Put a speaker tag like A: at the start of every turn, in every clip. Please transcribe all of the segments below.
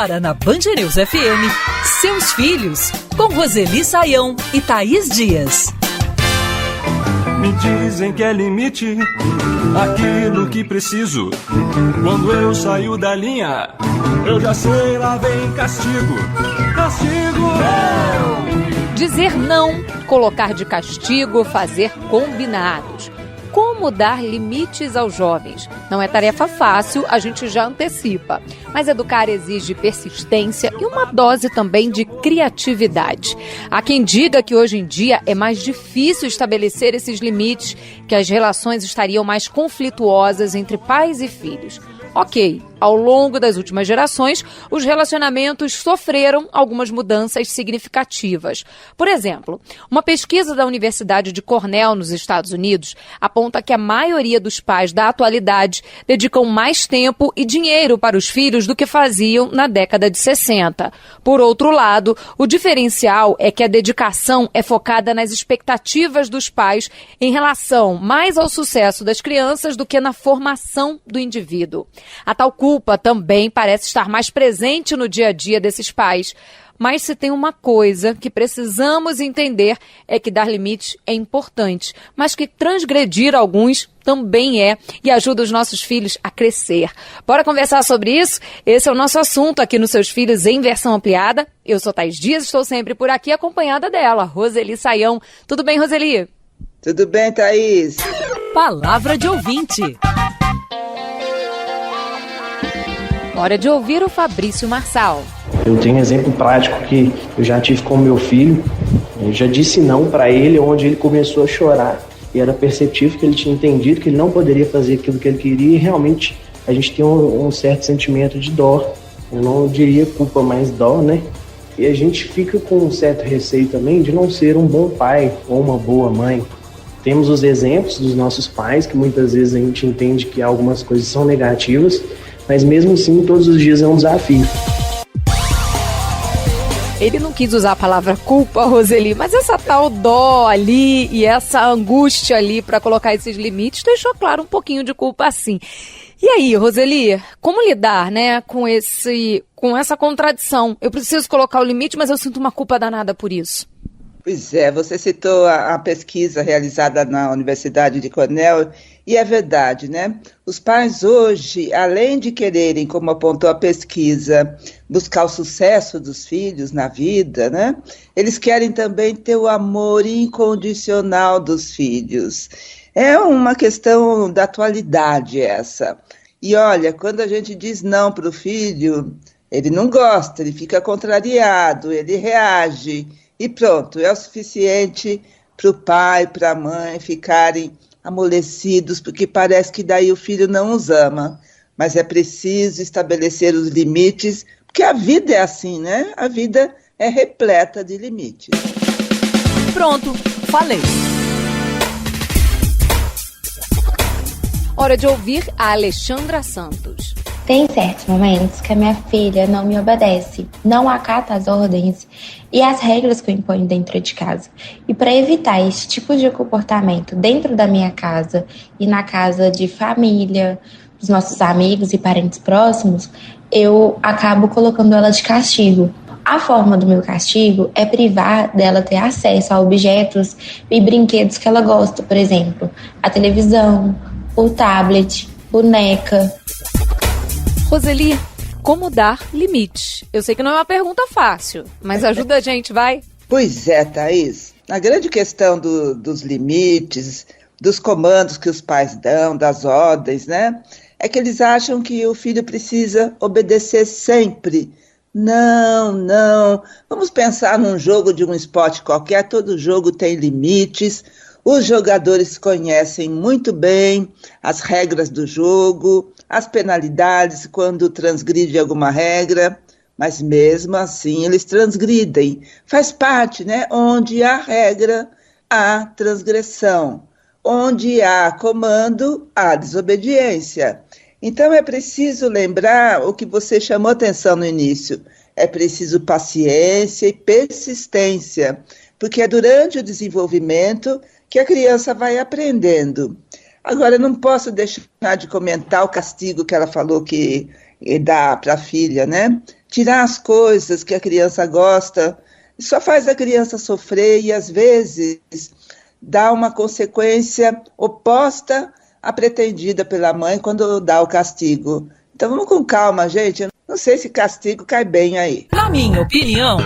A: Agora na Band News FM, Seus Filhos, com Roseli Saião e Thaís Dias.
B: Me dizem que é limite aquilo que preciso. Quando eu saio da linha, eu já sei, lá vem castigo. Castigo!
C: Dizer não, colocar de castigo, fazer combinados. Como dar limites aos jovens? Não é tarefa fácil, a gente já antecipa. Mas educar exige persistência e uma dose também de criatividade. Há quem diga que hoje em dia é mais difícil estabelecer esses limites, que as relações estariam mais conflituosas entre pais e filhos. Ok, ao longo das últimas gerações, os relacionamentos sofreram algumas mudanças significativas. Por exemplo, uma pesquisa da Universidade de Cornell, nos Estados Unidos, aponta que a maioria dos pais da atualidade dedicam mais tempo e dinheiro para os filhos do que faziam na década de 60. Por outro lado, o diferencial é que a dedicação é focada nas expectativas dos pais em relação mais ao sucesso das crianças do que na formação do indivíduo. A tal culpa também parece estar mais presente no dia a dia desses pais. Mas se tem uma coisa que precisamos entender é que dar limites é importante, mas que transgredir alguns também é e ajuda os nossos filhos a crescer. Bora conversar sobre isso? Esse é o nosso assunto aqui nos Seus Filhos em versão ampliada. Eu sou Thaís Dias, estou sempre por aqui acompanhada dela, Roseli Saião. Tudo bem, Roseli?
D: Tudo bem, Thaís?
A: Palavra de ouvinte.
C: Hora de ouvir o Fabrício Marçal.
E: Eu tenho um exemplo prático que eu já tive com meu filho. Eu já disse não para ele, onde ele começou a chorar. E era perceptível que ele tinha entendido que ele não poderia fazer aquilo que ele queria. E realmente a gente tem um certo sentimento de dó. Eu não diria culpa, mas dó, né? E a gente fica com um certo receio também de não ser um bom pai ou uma boa mãe. Temos os exemplos dos nossos pais, que muitas vezes a gente entende que algumas coisas são negativas, mas mesmo assim todos os dias é um desafio.
C: Ele não quis usar a palavra culpa, Roseli, mas essa tal dó ali e essa angústia ali para colocar esses limites deixou claro um pouquinho de culpa assim. E aí, Roseli, como lidar, né, com essa contradição? Eu preciso colocar o limite, mas eu sinto uma culpa danada por isso.
D: Pois é, você citou a pesquisa realizada na Universidade de Cornell, e é verdade, né? Os pais hoje, além de quererem, como apontou a pesquisa, buscar o sucesso dos filhos na vida, né? Eles querem também ter o amor incondicional dos filhos. É uma questão da atualidade essa. E olha, quando a gente diz não para o filho, ele não gosta, ele fica contrariado, ele reage. E pronto, é o suficiente para o pai, para a mãe ficarem amolecidos, porque parece que daí o filho não os ama. Mas é preciso estabelecer os limites, porque a vida é assim, né? A vida é repleta de limites.
A: Pronto, falei.
C: Hora de ouvir a Alexandra Santos.
F: Tem certos momentos que a minha filha não me obedece, não acata as ordens e as regras que eu imponho dentro de casa. E para evitar esse tipo de comportamento dentro da minha casa e na casa de família, dos nossos amigos e parentes próximos, eu acabo colocando ela de castigo. A forma do meu castigo é privar dela ter acesso a objetos e brinquedos que ela gosta, por exemplo, a televisão, o tablet, boneca.
C: Roseli, como dar limite? Eu sei que não é uma pergunta fácil, mas ajuda a gente, vai?
D: Pois é, Thaís. A grande questão dos limites, dos comandos que os pais dão, das ordens, né? É que eles acham que o filho precisa obedecer sempre. Não, não. Vamos pensar num jogo de um esporte qualquer, todo jogo tem limites. Os jogadores conhecem muito bem as regras do jogo, as penalidades quando transgride alguma regra, mas mesmo assim eles transgridem. Faz parte, né? Onde há regra, há transgressão. Onde há comando, há desobediência. Então é preciso lembrar o que você chamou atenção no início. É preciso paciência e persistência, porque é durante o desenvolvimento que a criança vai aprendendo. Agora, eu não posso deixar de comentar o castigo que ela falou que e dar para a filha, né? Tirar as coisas que a criança gosta, só faz a criança sofrer e, às vezes, dá uma consequência oposta à pretendida pela mãe quando dá o castigo. Então vamos com calma, gente. Eu não sei se castigo cai bem aí.
A: Na minha opinião...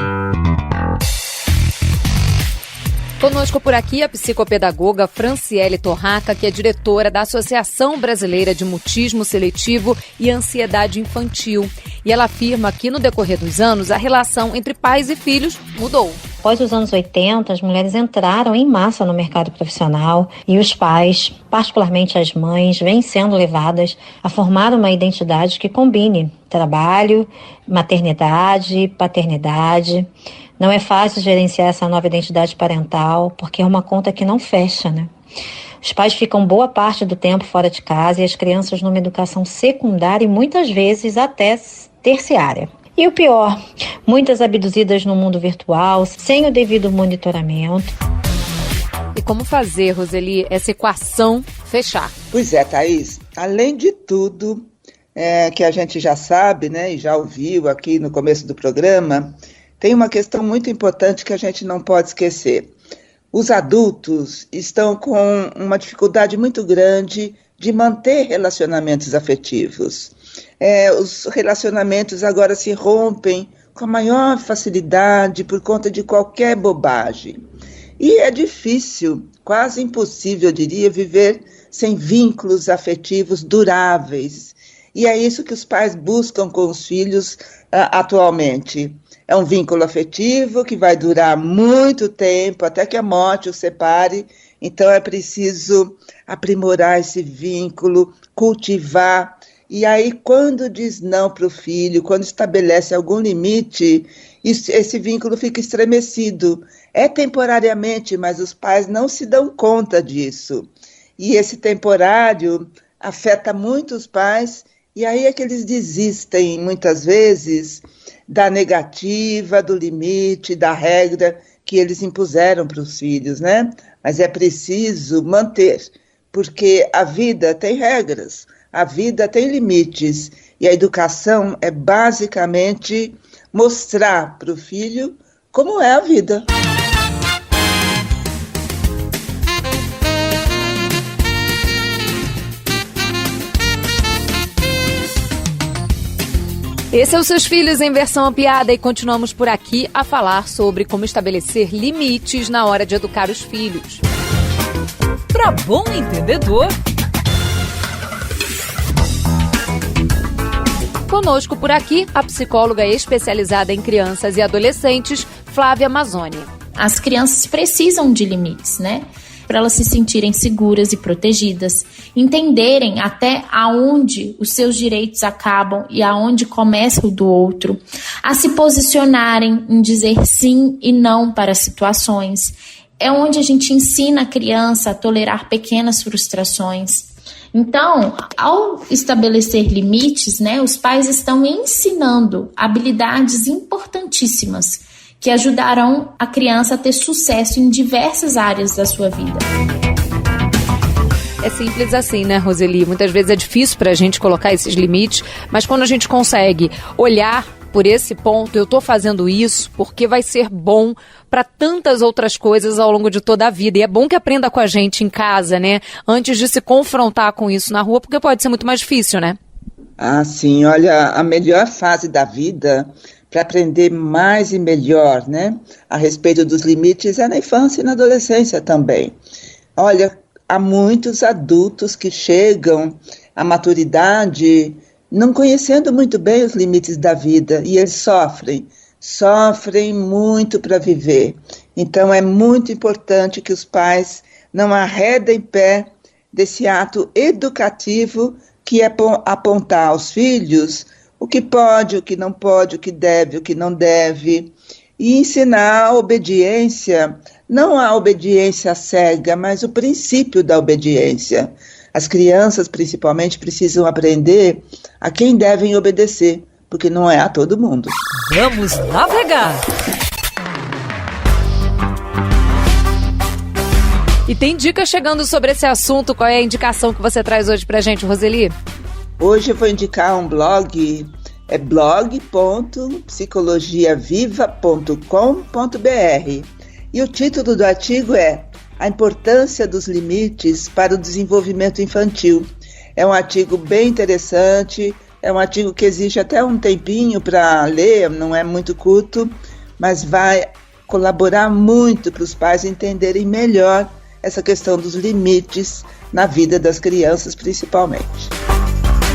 C: Conosco por aqui a psicopedagoga Franciele Torraca, que é diretora da Associação Brasileira de Mutismo Seletivo e Ansiedade Infantil. E ela afirma que no decorrer dos anos a relação entre pais e filhos mudou.
G: Após os anos 80, as mulheres entraram em massa no mercado profissional e os pais, particularmente as mães, vêm sendo levadas a formar uma identidade que combine trabalho, maternidade, paternidade. Não é fácil gerenciar essa nova identidade parental, porque é uma conta que não fecha, né? Os pais ficam boa parte do tempo fora de casa e as crianças numa educação secundária e muitas vezes até terciária. E o pior, muitas abduzidas no mundo virtual, sem o devido monitoramento.
C: E como fazer, Roseli, essa equação fechar?
D: Pois é, Thaís. Além de tudo que a gente já sabe, né, e já ouviu aqui no começo do programa, tem uma questão muito importante que a gente não pode esquecer. Os adultos estão com uma dificuldade muito grande de manter relacionamentos afetivos. Os relacionamentos agora se rompem com a maior facilidade por conta de qualquer bobagem. E é difícil, quase impossível, eu diria, viver sem vínculos afetivos duráveis. E é isso que os pais buscam com os filhos atualmente. É um vínculo afetivo que vai durar muito tempo, até que a morte os separe. Então é preciso aprimorar esse vínculo, cultivar. E aí, quando diz não para o filho, quando estabelece algum limite, esse vínculo fica estremecido. É temporariamente, mas os pais não se dão conta disso. E esse temporário afeta muito os pais, e aí é que eles desistem, muitas vezes, da negativa, do limite, da regra que eles impuseram para os filhos, né? Mas é preciso manter, porque a vida tem regras, a vida tem limites, e a educação é basicamente mostrar para o filho como é a vida.
C: Esse é o Seus Filhos em versão ampliada e continuamos por aqui a falar sobre como estabelecer limites na hora de educar os filhos.
A: Para bom entendedor.
C: Conosco por aqui a psicóloga especializada em crianças e adolescentes, Flávia Mazzoni.
H: As crianças precisam de limites, né? Para elas se sentirem seguras e protegidas, entenderem até aonde os seus direitos acabam e aonde começa o do outro, a se posicionarem em dizer sim e não para situações. É onde a gente ensina a criança a tolerar pequenas frustrações. Então, ao estabelecer limites, né, os pais estão ensinando habilidades importantíssimas que ajudarão a criança a ter sucesso em diversas áreas da sua vida.
C: É simples assim, né, Roseli? Muitas vezes é difícil para a gente colocar esses limites, mas quando a gente consegue olhar por esse ponto, eu estou fazendo isso porque vai ser bom para tantas outras coisas ao longo de toda a vida. E é bom que aprenda com a gente em casa, né? Antes de se confrontar com isso na rua, porque pode ser muito mais difícil, né?
D: Ah, sim. Olha, a melhor fase da vida para aprender mais e melhor, né, a respeito dos limites é na infância e na adolescência também. Olha, há muitos adultos que chegam à maturidade não conhecendo muito bem os limites da vida e eles sofrem muito para viver. Então é muito importante que os pais não arredem pé desse ato educativo que é apontar aos filhos o que pode, o que não pode, o que deve, o que não deve, e ensinar a obediência, não a obediência cega, mas o princípio da obediência. As crianças, principalmente, precisam aprender a quem devem obedecer, porque não é a todo mundo.
A: Vamos navegar!
C: E tem dicas chegando sobre esse assunto. Qual é a indicação que você traz hoje pra gente, Roseli?
D: Hoje eu vou indicar um blog, é blog.psicologiaviva.com.br. E o título do artigo é A Importância dos Limites para o Desenvolvimento Infantil. É um artigo bem interessante, é um artigo que exige até um tempinho para ler, não é muito curto, mas vai colaborar muito para os pais entenderem melhor essa questão dos limites na vida das crianças, principalmente.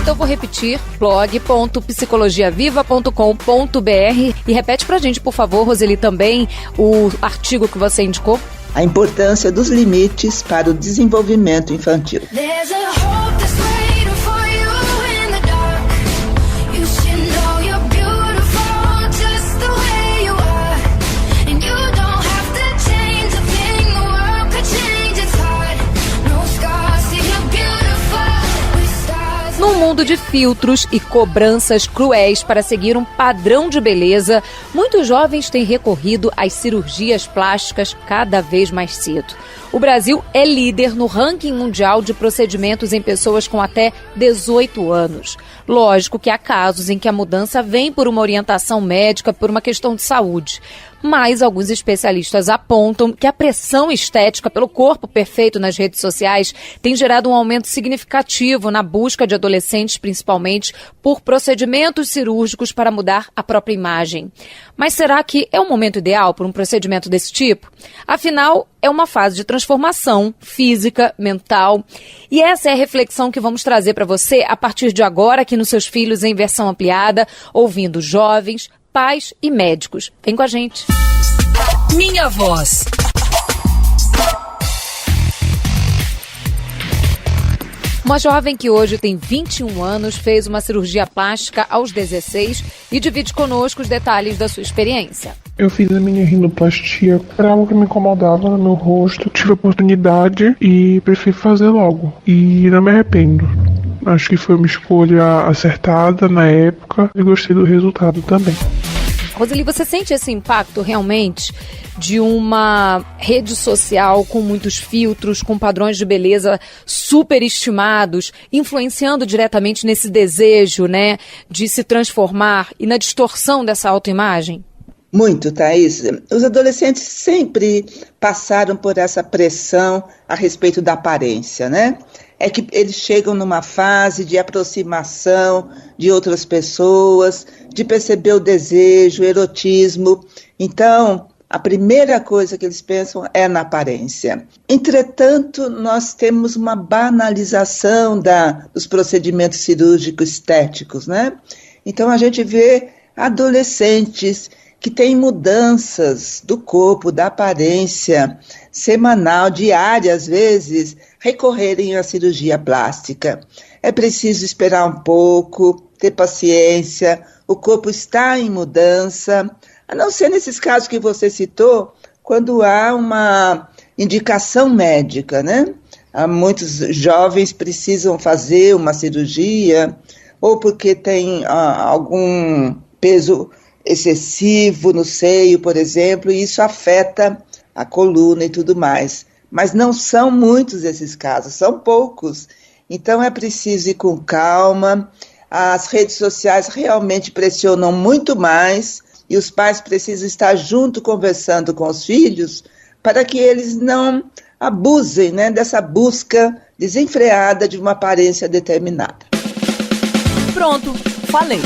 C: Então vou repetir, blog.psicologiaviva.com.br e repete pra gente, por favor, Roseli, também o artigo que você indicou.
D: A importância dos limites para o desenvolvimento infantil.
C: Num mundo de filtros e cobranças cruéis para seguir um padrão de beleza, muitos jovens têm recorrido às cirurgias plásticas cada vez mais cedo. O Brasil é líder no ranking mundial de procedimentos em pessoas com até 18 anos. Lógico que há casos em que a mudança vem por uma orientação médica, por uma questão de saúde. Mas alguns especialistas apontam que a pressão estética pelo corpo perfeito nas redes sociais tem gerado um aumento significativo na busca de adolescentes, principalmente por procedimentos cirúrgicos para mudar a própria imagem. Mas será que é o momento ideal para um procedimento desse tipo? Afinal, é uma fase de transformação física, mental. E essa é a reflexão que vamos trazer para você a partir de agora aqui nos Seus Filhos em versão ampliada, ouvindo jovens, pais e médicos. Vem com a gente.
A: Minha voz.
C: Uma jovem que hoje tem 21 anos fez uma cirurgia plástica aos 16 e divide conosco os detalhes da sua experiência.
I: Eu fiz a minha rinoplastia, era algo que me incomodava no meu rosto. Tive a oportunidade e preferi fazer logo. E não me arrependo. Acho que foi uma escolha acertada na época e gostei do resultado também.
C: Roseli, você sente esse impacto realmente de uma rede social com muitos filtros, com padrões de beleza superestimados, influenciando diretamente nesse desejo, né, de se transformar e na distorção dessa autoimagem?
D: Muito, Thaís. Os adolescentes sempre passaram por essa pressão a respeito da aparência, né? É que eles chegam numa fase de aproximação de outras pessoas, de perceber o desejo, o erotismo. Então, a primeira coisa que eles pensam é na aparência. Entretanto, nós temos uma banalização dos procedimentos cirúrgicos estéticos, né? Então, a gente vê adolescentes que têm mudanças do corpo, da aparência, semanal, diária, às vezes, recorrerem à cirurgia plástica. É preciso esperar um pouco, ter paciência, o corpo está em mudança, a não ser nesses casos que você citou, quando há uma indicação médica, né? Muitos jovens precisam fazer uma cirurgia, ou porque tem algum peso excessivo no seio, por exemplo, e isso afeta a coluna e tudo mais. Mas não são muitos esses casos, são poucos. Então é preciso ir com calma. As redes sociais realmente pressionam muito mais e os pais precisam estar junto conversando com os filhos para que eles não abusem, né, dessa busca desenfreada de uma aparência determinada.
A: Pronto, falei.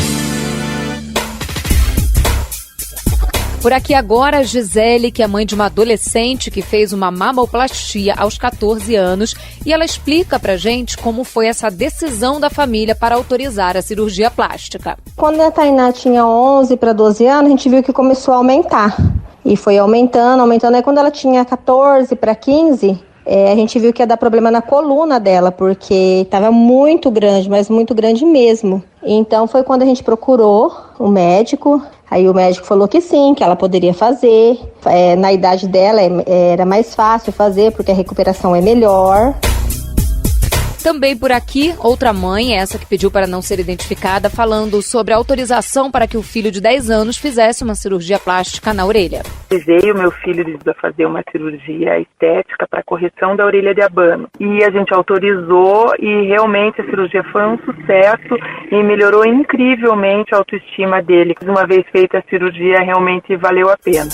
C: Por aqui agora, a Gisele, que é mãe de uma adolescente que fez uma mamoplastia aos 14 anos, e ela explica pra gente como foi essa decisão da família para autorizar a cirurgia plástica.
J: Quando a Tainá tinha 11 para 12 anos, a gente viu que começou a aumentar. E foi aumentando. Aí quando ela tinha 14 para 15, a gente viu que ia dar problema na coluna dela, porque estava muito grande, mas muito grande mesmo. Então foi quando a gente procurou o médico. Aí o médico falou que sim, que ela poderia fazer. Na idade dela era mais fácil fazer, porque a recuperação é melhor.
C: Também por aqui, outra mãe, essa que pediu para não ser identificada, falando sobre a autorização para que o filho de 10 anos fizesse uma cirurgia plástica na orelha.
K: O meu filho a fazer uma cirurgia estética para correção da orelha de abano. E a gente autorizou e realmente a cirurgia foi um sucesso e melhorou incrivelmente a autoestima dele. Uma vez feita a cirurgia, realmente valeu a pena.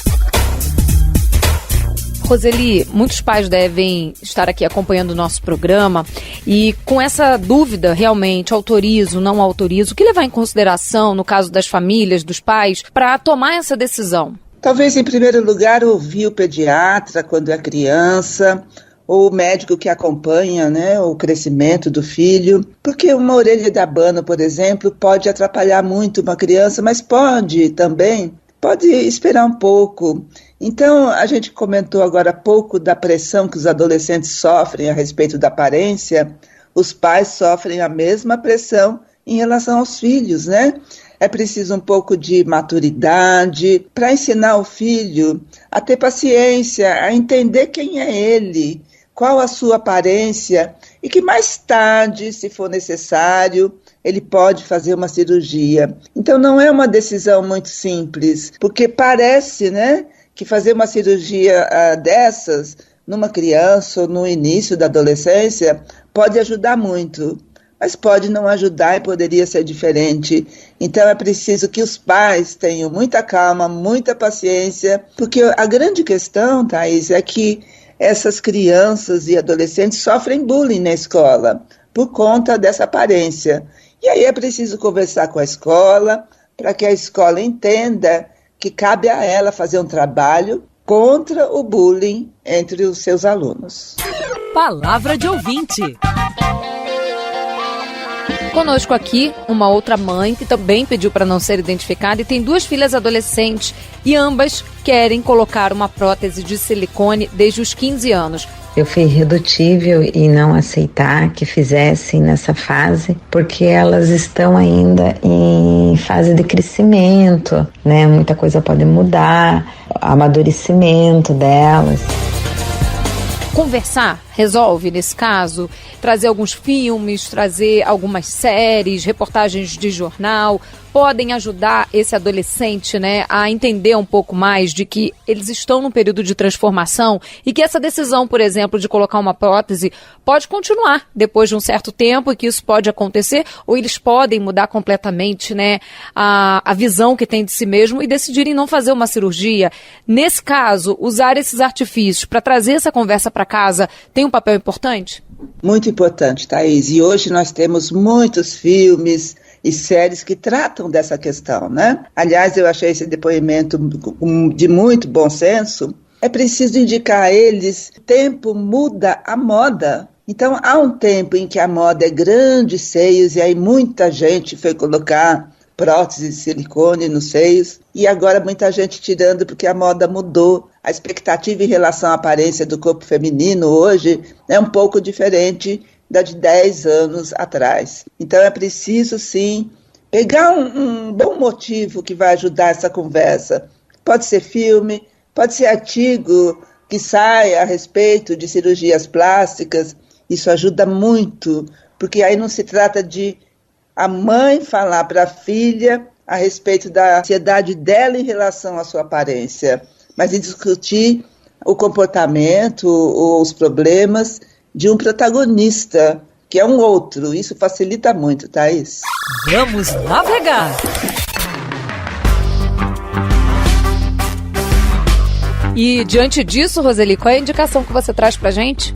C: Roseli, muitos pais devem estar aqui acompanhando o nosso programa e com essa dúvida, realmente, autorizo, não autorizo, o que levar em consideração, no caso das famílias, dos pais, para tomar essa decisão?
D: Talvez, em primeiro lugar, ouvir o pediatra quando é criança, ou o médico que acompanha, né, o crescimento do filho, porque uma orelha de abano, por exemplo, pode atrapalhar muito uma criança, mas pode esperar um pouco. Então, a gente comentou agora há pouco da pressão que os adolescentes sofrem a respeito da aparência. Os pais sofrem a mesma pressão em relação aos filhos, né? É preciso um pouco de maturidade para ensinar o filho a ter paciência, a entender quem é ele, qual a sua aparência e que mais tarde, se for necessário, ele pode fazer uma cirurgia. Então, não é uma decisão muito simples, porque parece, né, que fazer uma cirurgia dessas numa criança ou no início da adolescência pode ajudar muito, mas pode não ajudar e poderia ser diferente. Então é preciso que os pais tenham muita calma, muita paciência, porque a grande questão, Thaís, é que essas crianças e adolescentes sofrem bullying na escola por conta dessa aparência. E aí é preciso conversar com a escola para que a escola entenda que cabe a ela fazer um trabalho contra o bullying entre os seus alunos.
A: Palavra de ouvinte.
C: Conosco aqui, uma outra mãe que também pediu para não ser identificada e tem 2 filhas adolescentes e ambas querem colocar uma prótese de silicone desde os 15 anos.
L: Eu fui irredutível em não aceitar que fizessem nessa fase, porque elas estão ainda em fase de crescimento, né? Muita coisa pode mudar, amadurecimento delas.
C: Conversar resolve nesse caso? Trazer alguns filmes, trazer algumas séries, reportagens de jornal, podem ajudar esse adolescente, né, a entender um pouco mais de que eles estão num período de transformação e que essa decisão, por exemplo, de colocar uma prótese pode continuar depois de um certo tempo e que isso pode acontecer, ou eles podem mudar completamente, né, a visão que tem de si mesmo e decidirem não fazer uma cirurgia. Nesse caso, usar esses artifícios para trazer essa conversa para casa tem um papel importante?
D: Muito importante, Thaís. E hoje nós temos muitos filmes e séries que tratam dessa questão, né? Aliás, eu achei esse depoimento de muito bom senso. É preciso indicar a eles, o tempo muda a moda. Então, há um tempo em que a moda é grandes seios, e aí muita gente foi colocar prótese de silicone nos seios, e agora muita gente tirando porque a moda mudou. A expectativa em relação à aparência do corpo feminino hoje é um pouco diferente da de 10 anos atrás. Então é preciso, sim, pegar um bom motivo que vai ajudar essa conversa. Pode ser filme, pode ser artigo que sai a respeito de cirurgias plásticas. Isso ajuda muito, porque aí não se trata de a mãe falar para a filha a respeito da ansiedade dela em relação à sua aparência, mas de discutir o comportamento ou os problemas de um protagonista, que é um outro. Isso facilita muito, Thaís.
A: Vamos navegar!
C: E diante disso, Roseli, qual é a indicação que você traz pra gente?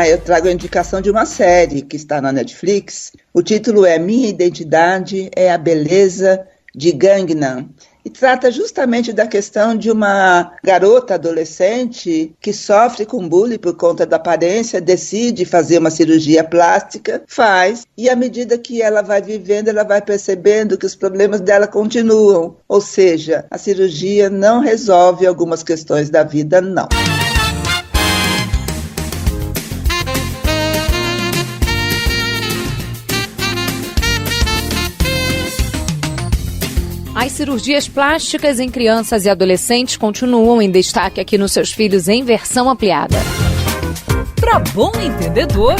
D: Eu trago a indicação de uma série que está na Netflix. O título é Minha Identidade é a Beleza de Gangnam. E trata justamente da questão de uma garota adolescente que sofre com bullying por conta da aparência, decide fazer uma cirurgia plástica, faz, e à medida que ela vai vivendo, ela vai percebendo que os problemas dela continuam. Ou seja, a cirurgia não resolve algumas questões da vida, não.
C: As cirurgias plásticas em crianças e adolescentes continuam em destaque aqui nos Seus Filhos em versão ampliada.
A: Para bom entendedor,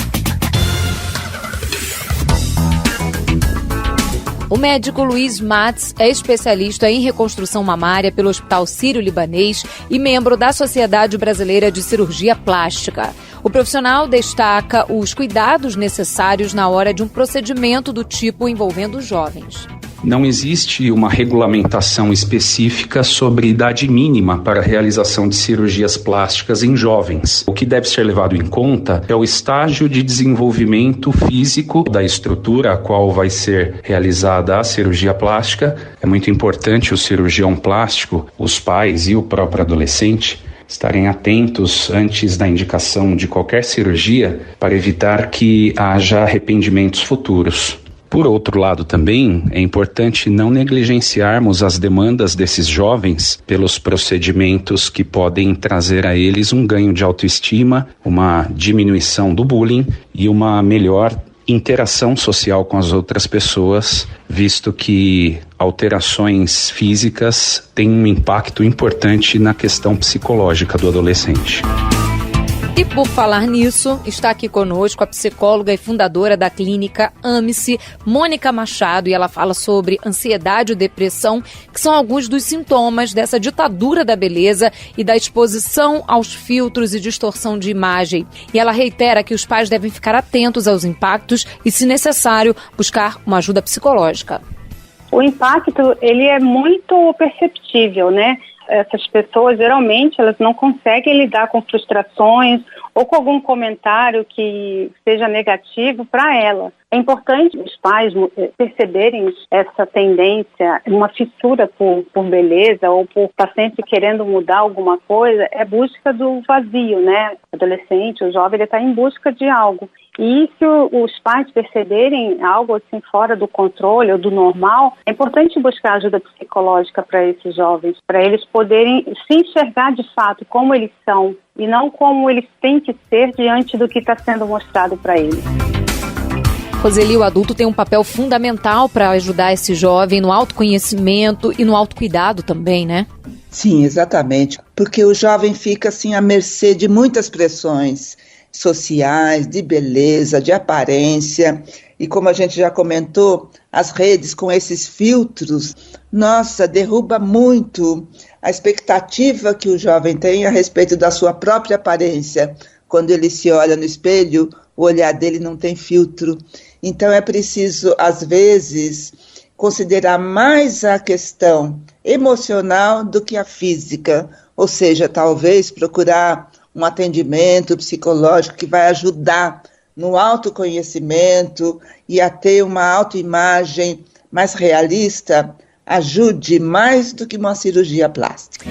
C: O médico Luiz Matz é especialista em reconstrução mamária pelo Hospital Sírio-Libanês e membro da Sociedade Brasileira de Cirurgia Plástica. O profissional destaca os cuidados necessários na hora de um procedimento do tipo envolvendo jovens.
M: Não existe uma regulamentação específica sobre idade mínima para a realização de cirurgias plásticas em jovens. O que deve ser levado em conta é o estágio de desenvolvimento físico da estrutura a qual vai ser realizada a cirurgia plástica. É muito importante o cirurgião plástico, os pais e o próprio adolescente estarem atentos antes da indicação de qualquer cirurgia para evitar que haja arrependimentos futuros. Por outro lado, também é importante não negligenciarmos as demandas desses jovens pelos procedimentos que podem trazer a eles um ganho de autoestima, uma diminuição do bullying e uma melhor interação social com as outras pessoas, visto que alterações físicas têm um impacto importante na questão psicológica do adolescente.
C: E por falar nisso, está aqui conosco a psicóloga e fundadora da clínica Ame-se, Mônica Machado, e ela fala sobre ansiedade e depressão, que são alguns dos sintomas dessa ditadura da beleza e da exposição aos filtros e distorção de imagem. E ela reitera que os pais devem ficar atentos aos impactos e, se necessário, buscar uma ajuda psicológica.
N: O impacto, ele é muito perceptível, né? Essas pessoas, geralmente, elas não conseguem lidar com frustrações ou com algum comentário que seja negativo para ela. É importante os pais perceberem essa tendência, uma fissura por beleza ou por estar sempre querendo mudar alguma coisa, é busca do vazio, né? O adolescente, o jovem, ele está em busca de algo. E se os pais perceberem algo assim fora do controle ou do normal, é importante buscar ajuda psicológica para esses jovens, para eles poderem se enxergar de fato como eles são e não como eles têm que ser diante do que está sendo mostrado para eles.
C: Roseli, o adulto tem um papel fundamental para ajudar esse jovem no autoconhecimento e no autocuidado também, né?
D: Sim, exatamente, porque o jovem fica assim à mercê de muitas pressões sociais, de beleza, de aparência, e como a gente já comentou, as redes com esses filtros, nossa, derruba muito a expectativa que o jovem tem a respeito da sua própria aparência. Quando ele se olha no espelho, o olhar dele não tem filtro. Então é preciso, às vezes, considerar mais a questão emocional do que a física, ou seja, talvez procurar um atendimento psicológico que vai ajudar no autoconhecimento e a ter uma autoimagem mais realista, ajude mais do que uma cirurgia plástica.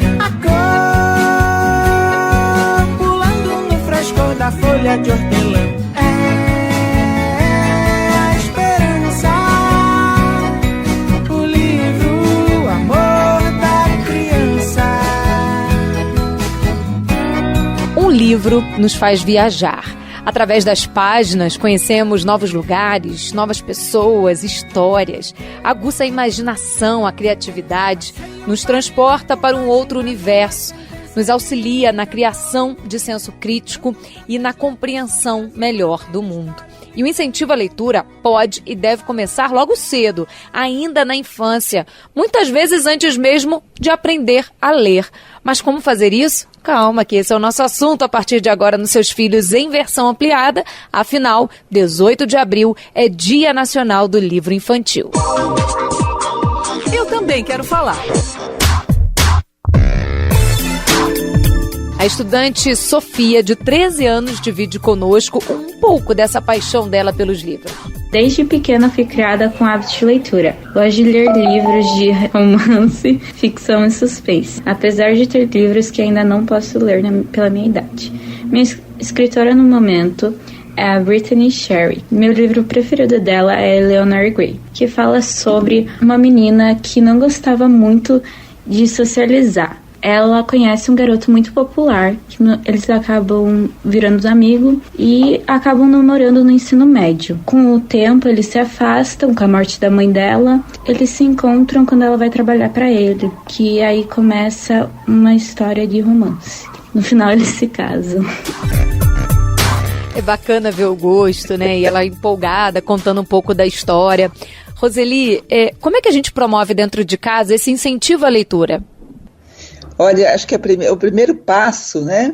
O: Pulando no frescor da folha de hortelã, é a esperança, o livro, o amor da criança.
C: Um livro nos faz viajar. Através das páginas, conhecemos novos lugares, novas pessoas, histórias. Aguça a imaginação, a criatividade, nos transporta para um outro universo, nos auxilia na criação de senso crítico e na compreensão melhor do mundo. E o incentivo à leitura pode e deve começar logo cedo, ainda na infância, muitas vezes antes mesmo de aprender a ler. Mas como fazer isso? Calma, que esse é o nosso assunto a partir de agora nos Seus Filhos em versão ampliada. Afinal, 18 de abril é Dia Nacional do Livro Infantil.
A: Eu também quero falar.
C: A estudante Sofia, de 13 anos, divide conosco um pouco dessa paixão dela pelos livros.
P: Desde pequena fui criada com hábito de leitura. Gosto de ler livros de romance, ficção e suspense, apesar de ter livros que ainda não posso ler pela minha idade. Minha escritora no momento é a Brittany Sherry. Meu livro preferido dela é Eleanor Gray, que fala sobre uma menina que não gostava muito de socializar. Ela conhece um garoto muito popular, que eles acabam virando amigos e acabam namorando no ensino médio. Com o tempo, eles se afastam, com a morte da mãe dela, eles se encontram quando ela vai trabalhar para ele, que aí começa uma história de romance. No final, eles se casam.
C: É bacana ver o gosto, né? E ela empolgada, contando um pouco da história. Roseli, como é que a gente promove dentro de casa esse incentivo à leitura?
D: Olha, acho que o primeiro passo, né,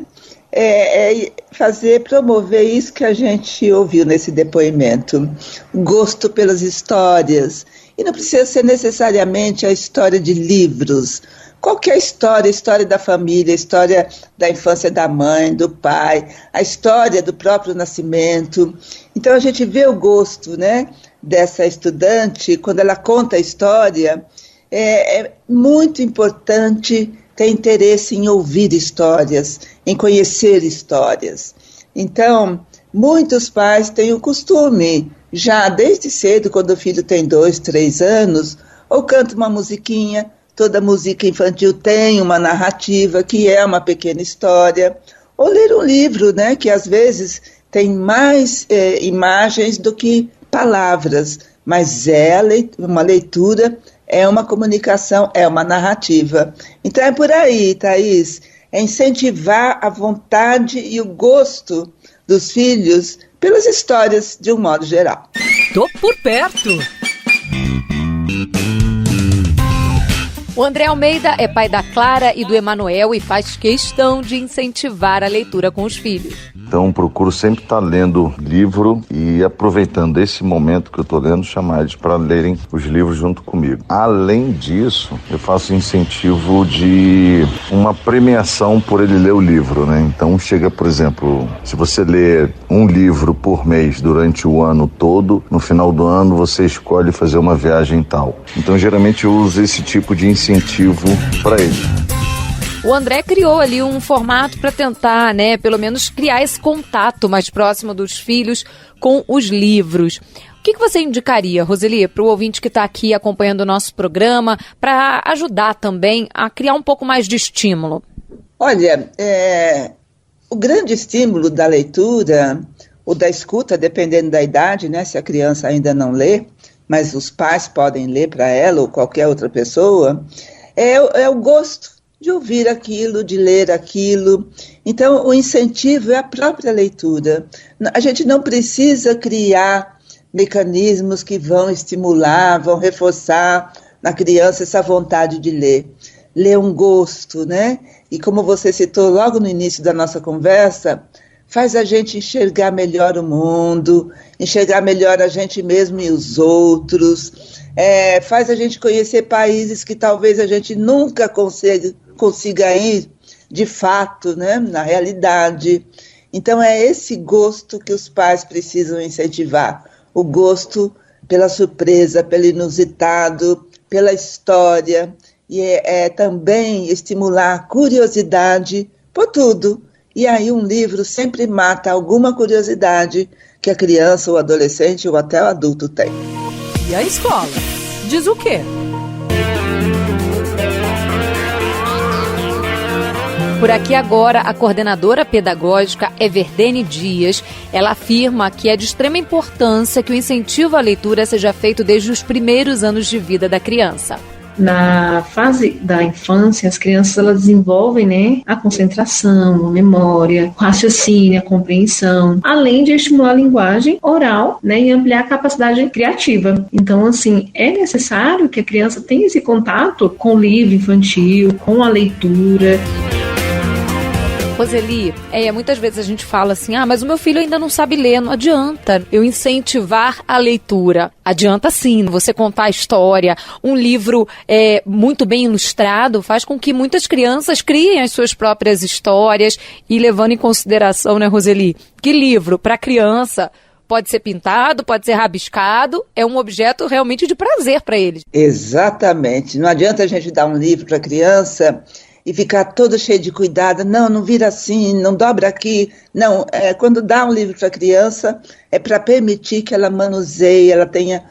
D: é promover isso que a gente ouviu nesse depoimento, gosto pelas histórias, e não precisa ser necessariamente a história de livros, qualquer história, a história da família, a história da infância da mãe, do pai, a história do próprio nascimento. Então a gente vê o gosto, né, dessa estudante, quando ela conta a história, é muito importante ter interesse em ouvir histórias, em conhecer histórias. Então, muitos pais têm o costume, já desde cedo, quando o filho tem 2, 3 anos, ou canta uma musiquinha, toda música infantil tem uma narrativa, que é uma pequena história, ou ler um livro, né, que às vezes tem mais imagens do que palavras, mas uma leitura, é uma comunicação, é uma narrativa. Então é por aí, Thaís, é incentivar a vontade e o gosto dos filhos pelas histórias de um modo geral.
A: Tô por perto!
C: O André Almeida é pai da Clara e do Emanuel e faz questão de incentivar a leitura com os filhos.
Q: Então procuro sempre estar lendo livro e aproveitando esse momento que eu estou lendo, chamar eles para lerem os livros junto comigo. Além disso, eu faço incentivo de uma premiação por ele ler o livro, né? Então chega, por exemplo, se você ler um livro por mês durante o ano todo, no final do ano você escolhe fazer uma viagem tal. Então geralmente eu uso esse tipo de incentivo para ele.
C: O André criou ali um formato para tentar, né, pelo menos criar esse contato mais próximo dos filhos com os livros. O que você indicaria, Roseli, para o ouvinte que está aqui acompanhando o nosso programa, para ajudar também a criar um pouco mais de estímulo?
D: Olha, o grande estímulo da leitura, ou da escuta, dependendo da idade, né, se a criança ainda não lê, mas os pais podem ler para ela ou qualquer outra pessoa, é o gosto de ouvir aquilo, de ler aquilo. Então, o incentivo é a própria leitura. A gente não precisa criar mecanismos que vão estimular, vão reforçar na criança essa vontade de ler. Ler um gosto, né? E como você citou logo no início da nossa conversa, faz a gente enxergar melhor o mundo, enxergar melhor a gente mesmo e os outros, faz a gente conhecer países que talvez a gente nunca consiga ir de fato, né, na realidade. Então é esse gosto que os pais precisam incentivar, o gosto pela surpresa, pelo inusitado, pela história, e também estimular a curiosidade por tudo. E aí um livro sempre mata alguma curiosidade que a criança, o adolescente ou até o adulto tem.
A: E a escola? Diz o quê?
C: Por aqui agora, a coordenadora pedagógica Everdene Dias, ela afirma que é de extrema importância que o incentivo à leitura seja feito desde os primeiros anos de vida da criança.
R: Na fase da infância, as crianças elas desenvolvem, né, a concentração, a memória, o raciocínio, a compreensão, além de estimular a linguagem oral, né, e ampliar a capacidade criativa. Então, assim, é necessário que a criança tenha esse contato com o livro infantil, com a leitura.
C: Roseli, muitas vezes a gente fala assim, mas o meu filho ainda não sabe ler, não adianta eu incentivar a leitura. Adianta sim, você contar a história, um livro muito bem ilustrado faz com que muitas crianças criem as suas próprias histórias e levando em consideração, né, Roseli, que livro para criança pode ser pintado, pode ser rabiscado, é um objeto realmente de prazer para eles.
D: Exatamente, não adianta a gente dar um livro para a criança e ficar todo cheio de cuidado, não vira assim, não dobra aqui, não, quando dá um livro para a criança, é para permitir que ela manuseie, ela tenha,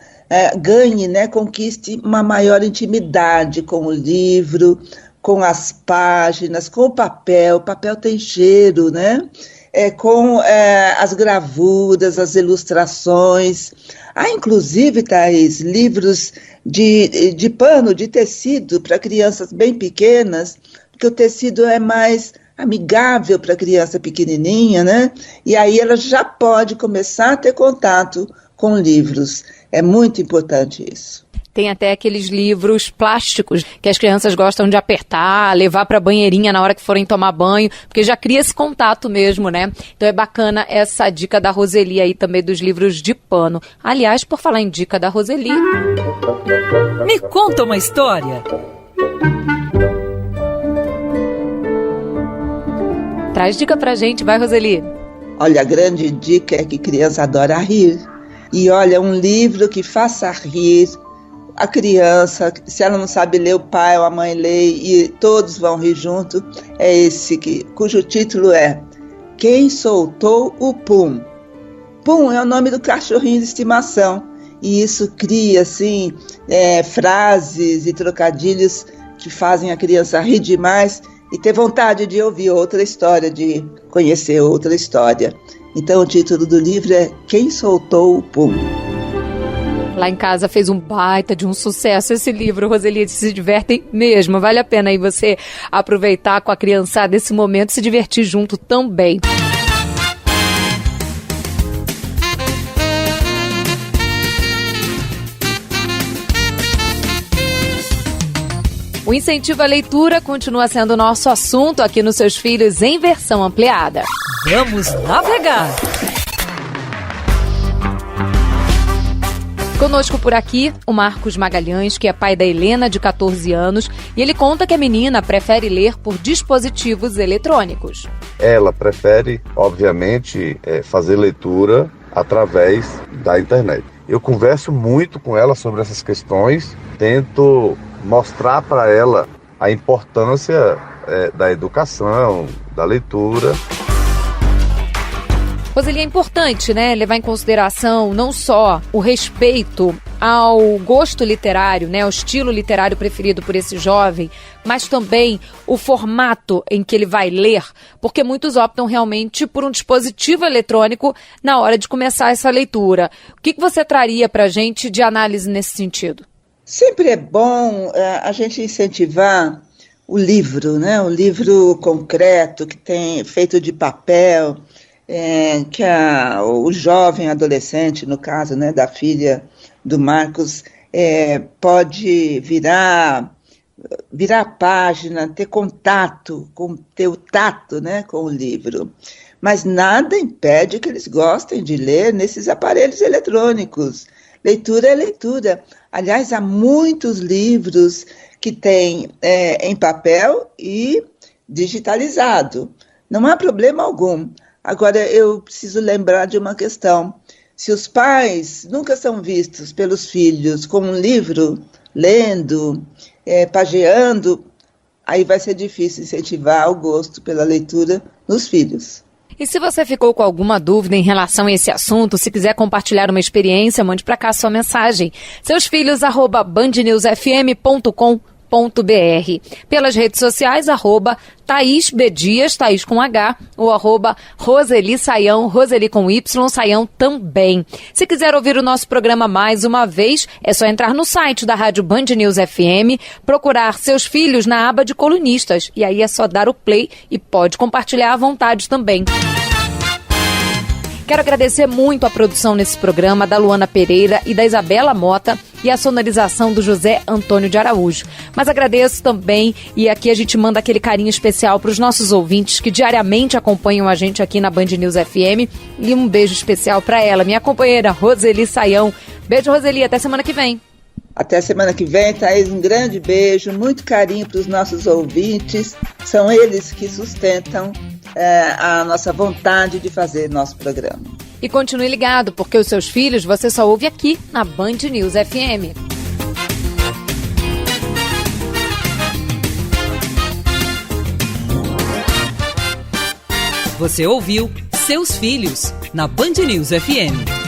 D: ganhe, né, conquiste uma maior intimidade com o livro, com as páginas, com o papel tem cheiro, né, com as gravuras, as ilustrações, inclusive, Thaís, livros de pano, de tecido para crianças bem pequenas, porque o tecido é mais amigável para a criança pequenininha, né? E aí ela já pode começar a ter contato com livros. É muito importante isso.
C: Tem até aqueles livros plásticos que as crianças gostam de apertar, levar para a banheirinha na hora que forem tomar banho, porque já cria esse contato mesmo, né? Então é bacana essa dica da Roseli aí também dos livros de pano. Aliás, por falar em dica da Roseli...
A: Me conta uma história.
C: Traz dica pra gente, vai, Roseli.
D: Olha, a grande dica é que criança adora rir. E olha, um livro que faça rir a criança, se ela não sabe ler, o pai ou a mãe lê e todos vão rir junto, é esse cujo título é Quem Soltou o Pum? Pum é o nome do cachorrinho de estimação e isso cria assim, frases e trocadilhos que fazem a criança rir demais e ter vontade de ouvir outra história, de conhecer outra história. Então o título do livro é Quem Soltou o Pum?
C: Lá em casa fez um baita de um sucesso esse livro, Roseli, se divertem mesmo. Vale a pena aí você aproveitar com a criançada esse momento e se divertir junto também. O incentivo à leitura continua sendo nosso assunto aqui nos Seus Filhos em versão ampliada.
A: Vamos navegar!
C: Conosco por aqui, o Marcos Magalhães, que é pai da Helena, de 14 anos, e ele conta que a menina prefere ler por dispositivos eletrônicos.
S: Ela prefere, obviamente, fazer leitura através da internet. Eu converso muito com ela sobre essas questões, tento mostrar para ela a importância da educação, da leitura.
C: Roseli, é importante, né, levar em consideração não só o respeito ao gosto literário, né, ao estilo literário preferido por esse jovem, mas também o formato em que ele vai ler, porque muitos optam realmente por um dispositivo eletrônico na hora de começar essa leitura. O que você traria para a gente de análise nesse sentido?
D: Sempre é bom a gente incentivar o livro, né, o livro concreto, que tem feito de papel, que o jovem adolescente, no caso, né, da filha do Marcos, pode virar a página, ter contato, ter o tato, né, com o livro. Mas nada impede que eles gostem de ler nesses aparelhos eletrônicos. Leitura é leitura. Aliás, há muitos livros que tem em papel e digitalizado. Não há problema algum. Agora, eu preciso lembrar de uma questão. Se os pais nunca são vistos pelos filhos com um livro, lendo, pageando, aí vai ser difícil incentivar o gosto pela leitura nos filhos.
C: E se você ficou com alguma dúvida em relação a esse assunto, se quiser compartilhar uma experiência, mande para cá sua mensagem. seusfilhos@bandnewsfm.com.br. Pelas redes sociais, @Thaís B. Dias, Thaís com H, ou @Roseli Saião, Roseli com Y, Saião também. Se quiser ouvir o nosso programa mais uma vez, é só entrar no site da Rádio Band News FM, procurar Seus Filhos na aba de colunistas, e aí é só dar o play e pode compartilhar à vontade também. Quero agradecer muito a produção nesse programa da Luana Pereira e da Isabela Mota e a sonorização do José Antônio de Araújo. Mas agradeço também, e aqui a gente manda aquele carinho especial para os nossos ouvintes que diariamente acompanham a gente aqui na Band News FM, e um beijo especial para ela, minha companheira Roseli Saião. Beijo, Roseli, até semana que vem.
D: Até semana que vem, Thaís, um grande beijo, muito carinho para os nossos ouvintes, são eles que sustentam a nossa vontade de fazer nosso programa.
C: E continue ligado, porque os Seus Filhos você só ouve aqui na Band News FM.
A: Você ouviu Seus Filhos na Band News FM.